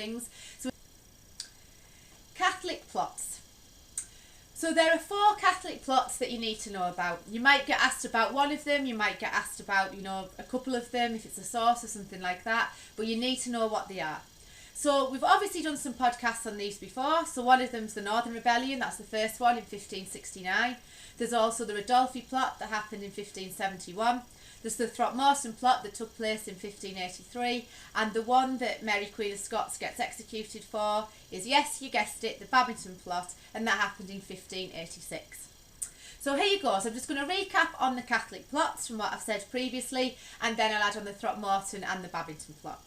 things. So, Catholic plots. So there are 4 Catholic plots that you need to know about. You might get asked about one of them, you might get asked about, a couple of them if it's a source or something like that, but you need to know what they are. So we've obviously done some podcasts on these before. So one of them's the Northern Rebellion, that's the first one in 1569. There's also the Ridolfi plot that happened in 1571. There's the Throckmorton plot that took place in 1583, and the one that Mary Queen of Scots gets executed for is, yes, you guessed it, the Babington plot, and that happened in 1586. So here you go. So I'm just going to recap on the Catholic plots from what I've said previously, and then I'll add on the Throckmorton and the Babington plot.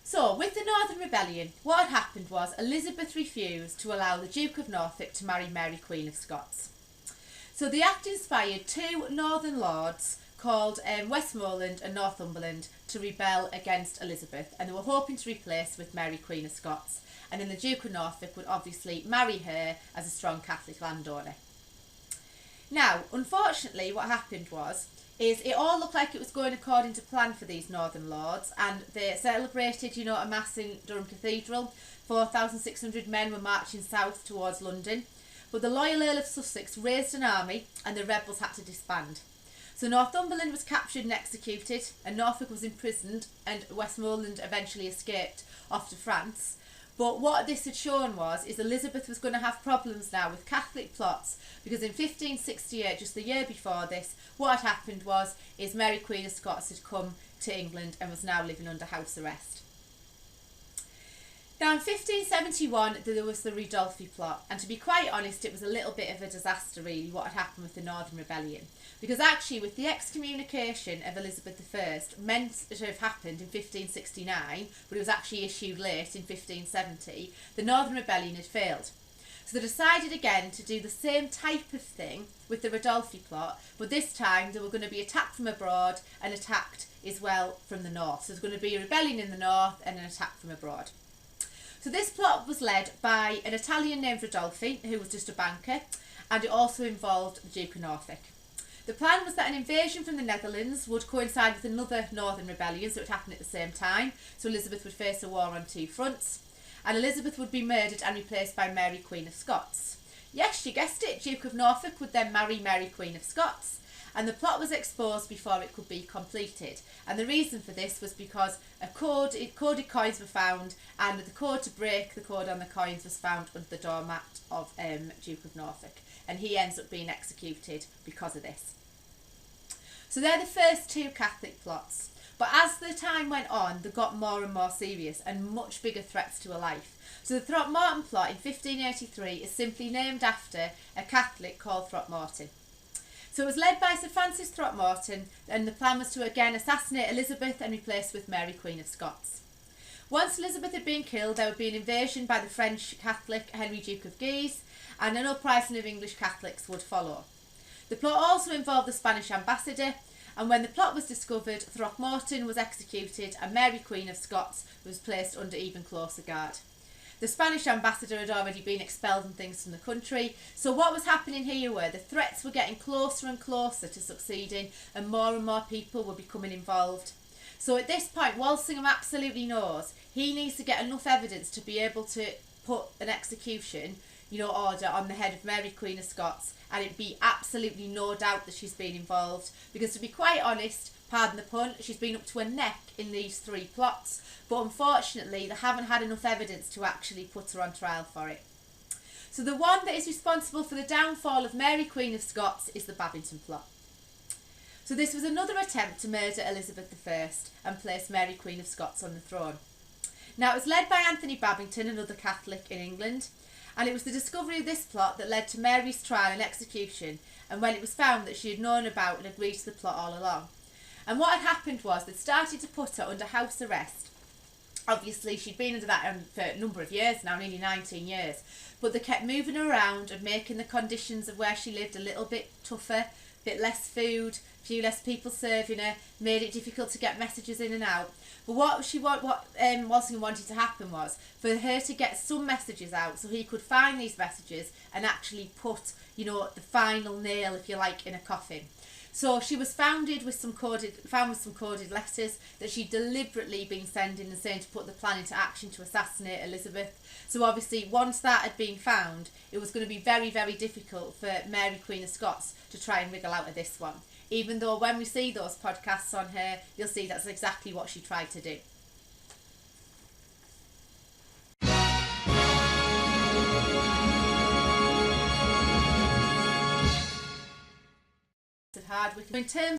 So with the Northern Rebellion, what had happened was Elizabeth refused to allow the Duke of Norfolk to marry Mary Queen of Scots. So the act inspired 2 northern lords called Westmoreland and Northumberland to rebel against Elizabeth, and they were hoping to replace with Mary Queen of Scots, and then the Duke of Norfolk would obviously marry her as a strong Catholic landowner. Now, unfortunately, what happened is it all looked like it was going according to plan for these northern lords, and they celebrated, a mass in Durham Cathedral. 4,600 men were marching south towards London, but the loyal Earl of Sussex raised an army and the rebels had to disband. So Northumberland was captured and executed, and Norfolk was imprisoned, and Westmoreland eventually escaped off to France. But what this had shown is Elizabeth was going to have problems now with Catholic plots, because in 1568, just the year before this, what had happened is Mary Queen of Scots had come to England and was now living under house arrest. Now in 1571 there was the Ridolfi plot, and to be quite honest it was a little bit of a disaster really what had happened with the Northern Rebellion, because actually with the excommunication of Elizabeth I meant to have happened in 1569, but it was actually issued late in 1570, the Northern Rebellion had failed. So they decided again to do the same type of thing with the Ridolfi plot, but this time they were going to be attacked from abroad and attacked as well from the north. So there's going to be a rebellion in the north and an attack from abroad. So this plot was led by an Italian named Ridolfi, who was just a banker, and it also involved the Duke of Norfolk. The plan was that an invasion from the Netherlands would coincide with another northern rebellion, so it would happen at the same time. So Elizabeth would face a war on 2 fronts, and Elizabeth would be murdered and replaced by Mary Queen of Scots. Yes, you guessed it, Duke of Norfolk would then marry Mary Queen of Scots, and the plot was exposed before it could be completed. And the reason for this was because coded coins were found, and the code to break the code on the coins was found under the doormat of Duke of Norfolk, and he ends up being executed because of this. So they're the first 2 Catholic plots. But as the time went on, they got more and more serious and much bigger threats to her life. So the Throckmorton plot in 1583 is simply named after a Catholic called Throckmorton. So it was led by Sir Francis Throckmorton, and the plan was to again assassinate Elizabeth and replace with Mary Queen of Scots. Once Elizabeth had been killed, there would be an invasion by the French Catholic Henry Duke of Guise, and an uprising of English Catholics would follow. The plot also involved the Spanish ambassador, and when the plot was discovered, Throckmorton was executed and Mary Queen of Scots was placed under even closer guard. The Spanish ambassador had already been expelled and things from the country, so what was happening here were the threats were getting closer and closer to succeeding, and more people were becoming involved. So at this point, Walsingham absolutely knows he needs to get enough evidence to be able to put an execution, order on the head of Mary Queen of Scots, and it'd be absolutely no doubt that she's been involved, because to be quite honest, pardon the pun, she's been up to her neck in these 3 plots, but unfortunately they haven't had enough evidence to actually put her on trial for it. So the one that is responsible for the downfall of Mary Queen of Scots is the Babington plot. So this was another attempt to murder Elizabeth I and place Mary Queen of Scots on the throne. Now it was led by Anthony Babington, another Catholic in England, and it was the discovery of this plot that led to Mary's trial and execution, and when it was found that she had known about and agreed to the plot all along. And what had happened was they started to put her under house arrest. Obviously she'd been under that for a number of years now, nearly 19 years, but they kept moving her around and making the conditions of where she lived a little bit tougher, a bit less food, a few less people serving her, made it difficult to get messages in and out. But what Walsingham wanted to happen was for her to get some messages out so he could find these messages and actually put, the final nail, if you like, in a coffin. So she was found with some coded letters that she'd deliberately been sending and saying to put the plan into action to assassinate Elizabeth. So obviously once that had been found, it was going to be very, very difficult for Mary Queen of Scots to try and wriggle out of this one. Even though when we see those podcasts on her, you'll see that's exactly what she tried to do. Hardwicke. In terms